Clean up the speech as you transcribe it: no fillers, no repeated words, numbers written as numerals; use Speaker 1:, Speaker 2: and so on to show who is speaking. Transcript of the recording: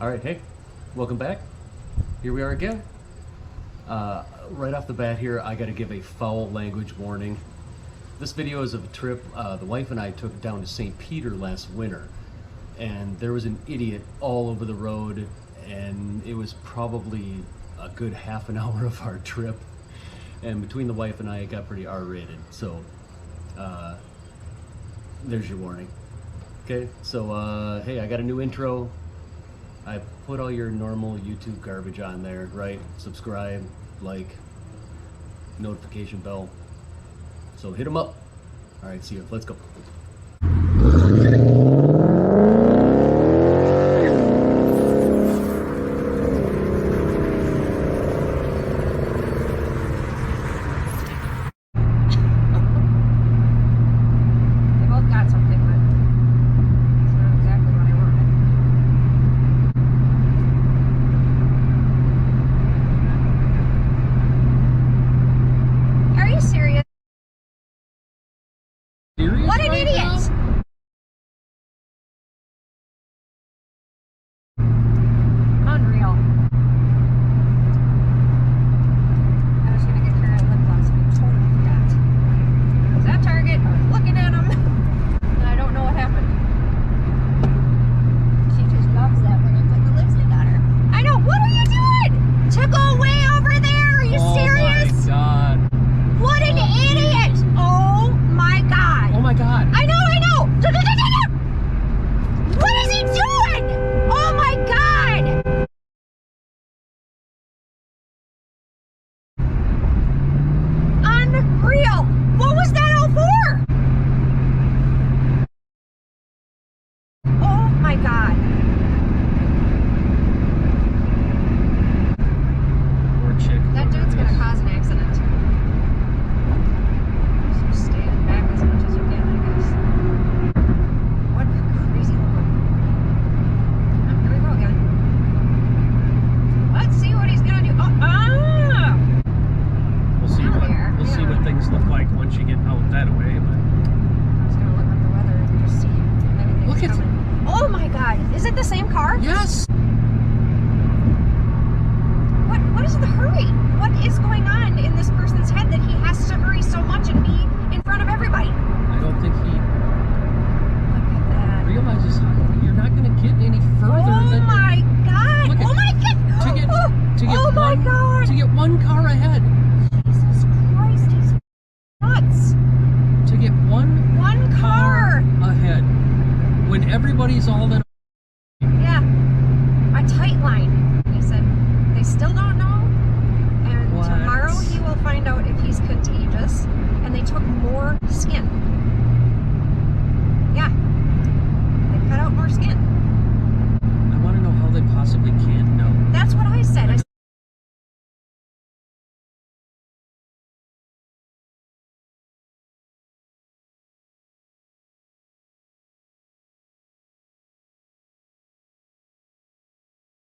Speaker 1: All right, hey, welcome back. Here we are again. Right off the bat here, I got to give a foul language warning. This video is of a trip the wife and I took down to St. Peter last winter, and there was an idiot all over the road, and it was probably a good half an hour of our trip. And between the wife and I, it got pretty R-rated. So there's your warning. Okay, so hey, I got a new intro. I put all your normal YouTube garbage on there, right? Subscribe, like, notification bell. So hit them up. All right, see you. Let's go.
Speaker 2: What an idiot! Unreal. I was gonna get her a lip gloss and I totally forgot. I was at Target, I was looking at them, and I don't know what happened. She just loves that when I put the lipstick on her. I know, what are you doing? To go way over there? Are you serious?
Speaker 1: Oh my God.
Speaker 2: What an idiot! Oh my God.
Speaker 1: Oh my God.
Speaker 2: I know! What is he doing? Oh my God! Unreal! What was that all for? Oh my God.
Speaker 1: Poor chick.
Speaker 2: That dude's gonna cause an accident. So stay back as much as you can, I guess. What a crazy woman. Oh, here we go again. Let's see what he's gonna do.
Speaker 1: We'll see what things look like once you get out that way. But
Speaker 2: I was gonna look up the weather and just see if anything's
Speaker 1: look at
Speaker 2: coming. Oh my God! Is it the same car?
Speaker 1: yes.
Speaker 2: What is the hurry? What is going on in this person's head that he has to hurry so much and be in front of everybody?
Speaker 1: I don't think he
Speaker 2: Look at that.
Speaker 1: realizes you're not going to get any further
Speaker 2: Oh
Speaker 1: than
Speaker 2: my God!
Speaker 1: Look at-
Speaker 2: Oh my God! Oh my God!
Speaker 1: to get one car ahead.
Speaker 2: Jesus Christ! He's nuts.
Speaker 1: To get one
Speaker 2: car
Speaker 1: ahead when everybody's all in.
Speaker 2: Yeah, a tight line. He said they still don't know, and
Speaker 1: What?
Speaker 2: tomorrow he will find out if he's contagious. And they took more skin. Yeah, they cut out more skin.
Speaker 1: I want to know how they possibly can't know.
Speaker 2: That's what I said.